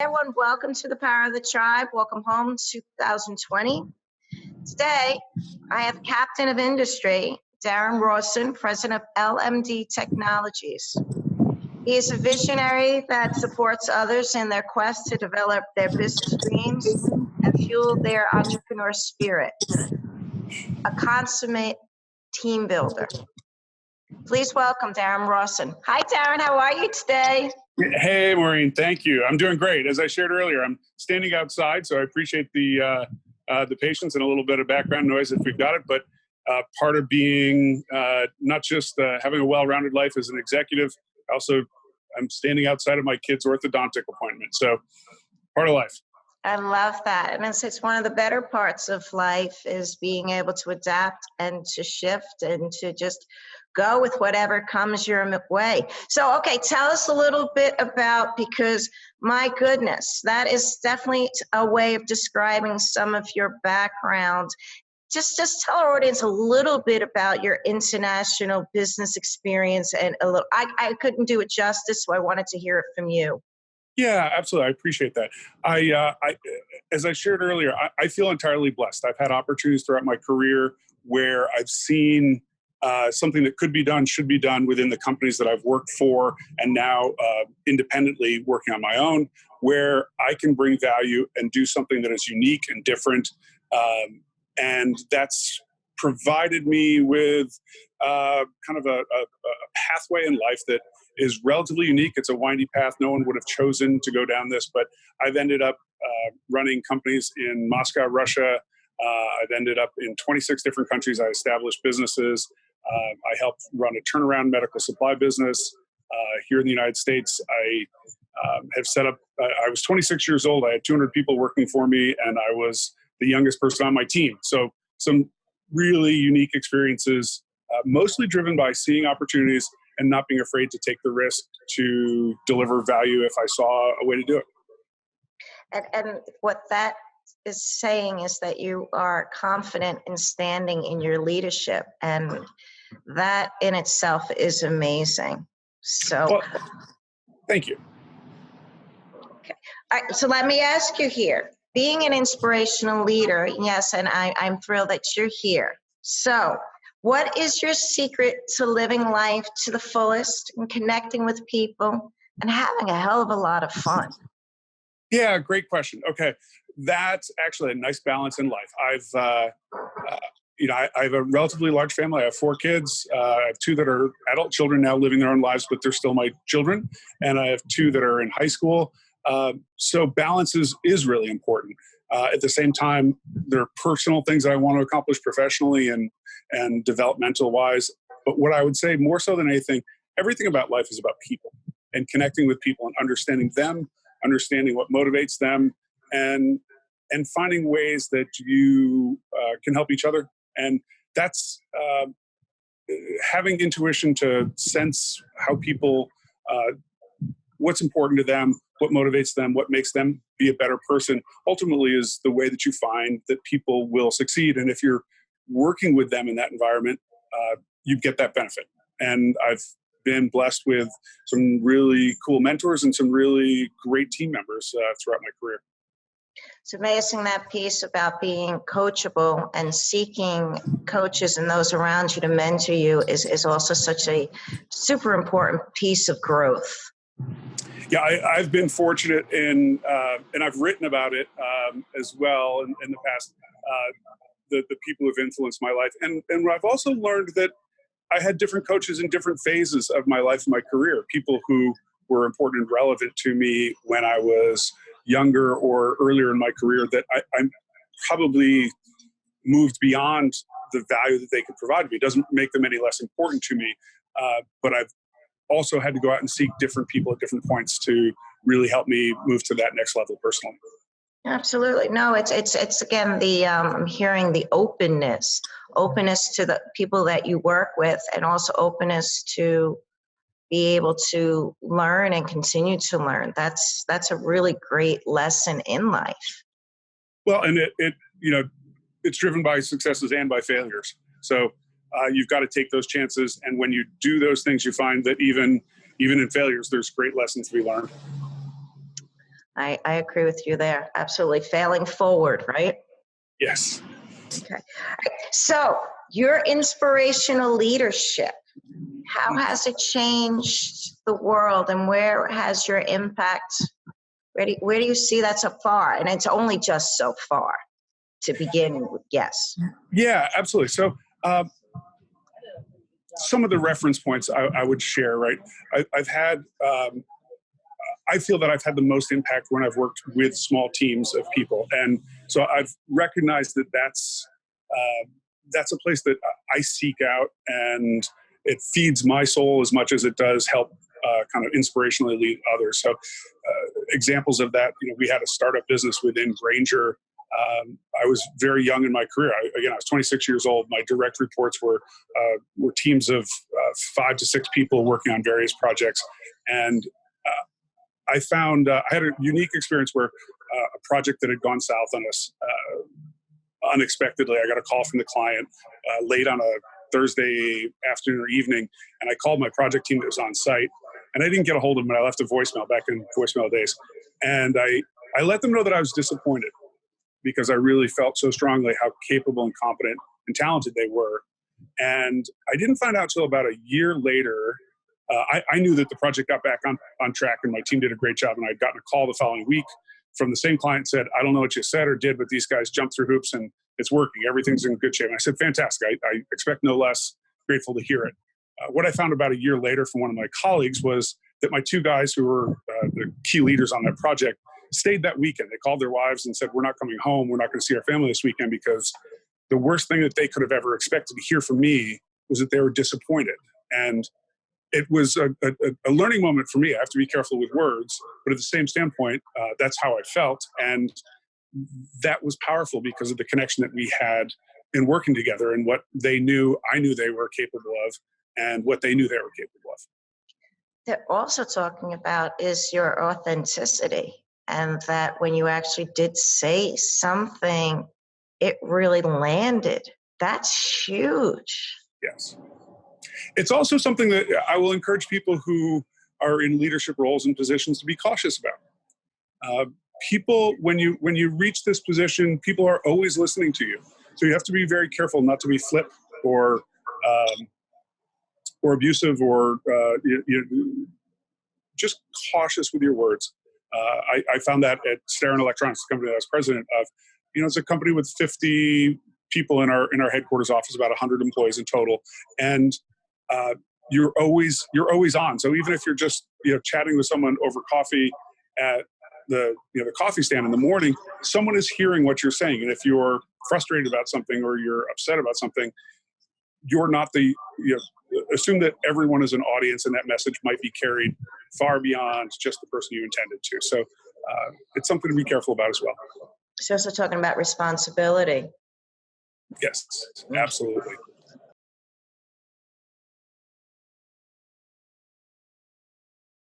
Everyone, welcome to the Power of the Tribe. Welcome home 2020. Today, I have Captain of Industry, Darren Rawson, President of LMD Technologies. He is a visionary that supports others in their quest to develop their business dreams and fuel their entrepreneur spirit. A consummate team builder. Please welcome Darren Rawson. Hi, Darren. How are you today? Hey, Maureen. Thank you. I'm doing great. As I shared earlier, I'm standing outside, so I appreciate the patience and a little bit of background noise if we've got it. But part of being not just having a well-rounded life as an executive, also I'm standing outside of my kid's orthodontic appointment. So part of life. I love that. And it's one of the better parts of life is being able to adapt and to shift and to just go with whatever comes your way. So, okay, tell us a little bit about, because my goodness, that is definitely a way of describing some of your background. Just tell our audience a little bit about your international business experience and a little, I couldn't do it justice, so I wanted to hear it from you. Yeah, absolutely. I appreciate that. As I shared earlier, I feel entirely blessed. I've had opportunities throughout my career where I've seen something that could be done, should be done within the companies that I've worked for, and now independently working on my own, where I can bring value and do something that is unique and different. And that's provided me with kind of a pathway in life that is relatively unique. It's a windy path. No one would have chosen to go down this, but I've ended up running companies in Moscow, Russia. I've ended up in 26 different countries. I established businesses. I helped run a turnaround medical supply business here in the United States. I have set up, I was 26 years old. I had 200 people working for me, and I was the youngest person on my team. So some really unique experiences, mostly driven by seeing opportunities and not being afraid to take the risk to deliver value if I saw a way to do it. And what that is saying is that you are confident in standing in your leadership, and that in itself is amazing. So, well, thank you. Okay. All right, so let me ask you here, being an inspirational leader, yes, and I'm thrilled that you're here. So, what is your secret to living life to the fullest and connecting with people and having a hell of a lot of fun? Yeah, great question. Okay, that's actually a nice balance in life. I have a relatively large family. I have 4 kids. I have 2 that are adult children now living their own lives, but they're still my children. And I have 2 that are in high school. So balance is really important. At the same time, there are personal things that I want to accomplish professionally and developmental wise. But what I would say more so than anything, everything about life is about people and connecting with people and understanding them, understanding what motivates them, and finding ways that you can help each other. And that's having intuition to sense how people, what's important to them, what motivates them, what makes them be a better person, ultimately is the way that you find that people will succeed. And if you're working with them in that environment, you get that benefit. And I've been blessed with some really cool mentors and some really great team members throughout my career. It's amazing, that piece about being coachable and seeking coaches and those around you to mentor you is also such a super important piece of growth. Yeah, I've been fortunate and I've written about it as well in the past, the people who've influenced my life. And I've also learned that I had different coaches in different phases of my life and my career, people who were important and relevant to me when I was younger or earlier in my career that I probably moved beyond the value that they could provide me. It doesn't make them any less important to me, but I've also had to go out and seek different people at different points to really help me move to that next level personally. Absolutely. No, it's again, I'm hearing the openness to the people that you work with, and also openness to be able to learn and continue to learn. That's a really great lesson in life. Well, and it's driven by successes and by failures. So you've got to take those chances. And when you do those things, you find that even in failures, there's great lessons to be learned. I agree with you there. Absolutely. Failing forward, right? Yes. Okay. So your inspirational leadership, how has it changed the world, and where has your impact, where do you see that so far? And it's only just so far to begin with, yes. Yeah, absolutely. So some of the reference points I would share, right? I've had, I feel that I've had the most impact when I've worked with small teams of people. And so I've recognized that that's a place that I seek out, and it feeds my soul as much as it does help kind of inspirationally lead others. So examples of that, we had a startup business within Granger. I was very young in my career. I was 26 years old. My direct reports were teams of 5 to 6 people working on various projects. And I found I had a unique experience where a project that had gone south on us unexpectedly. I got a call from the client late on a Thursday afternoon or evening, and I called my project team that was on site, and I didn't get a hold of them. And I left a voicemail back in voicemail days, and I let them know that I was disappointed because I really felt so strongly how capable and competent and talented they were. And I didn't find out until about a year later. I knew that the project got back on track and my team did a great job. And I'd gotten a call the following week from the same client, said, I don't know what you said or did, but these guys jumped through hoops and it's working. Everything's in good shape. And I said, fantastic. I expect no less. Grateful to hear it. What I found about a year later from one of my colleagues was that my 2 guys who were the key leaders on that project stayed that weekend. They called their wives and said, we're not coming home. We're not going to see our family this weekend because the worst thing that they could have ever expected to hear from me was that they were disappointed. And it was a learning moment for me. I have to be careful with words, but at the same standpoint, that's how I felt. And that was powerful because of the connection that we had in working together and what they knew, I knew they were capable of, and what they knew they were capable of. They're also talking about is your authenticity, and that when you actually did say something, it really landed. That's huge. Yes. It's also something that I will encourage people who are in leadership roles and positions to be cautious about. People, when you reach this position, people are always listening to you. So you have to be very careful not to be flip or abusive or just cautious with your words. I found that at Darren Electronics, the company that I was president of. It's a company with 50 people in our headquarters office, about 100 employees in total, and you're always on. So even if you're just chatting with someone over coffee at the coffee stand in the morning, someone is hearing what you're saying. And if you're frustrated about something or you're upset about something, you're not assume that everyone is an audience, and that message might be carried far beyond just the person you intended to. So it's something to be careful about as well. So also talking about responsibility. Yes, absolutely.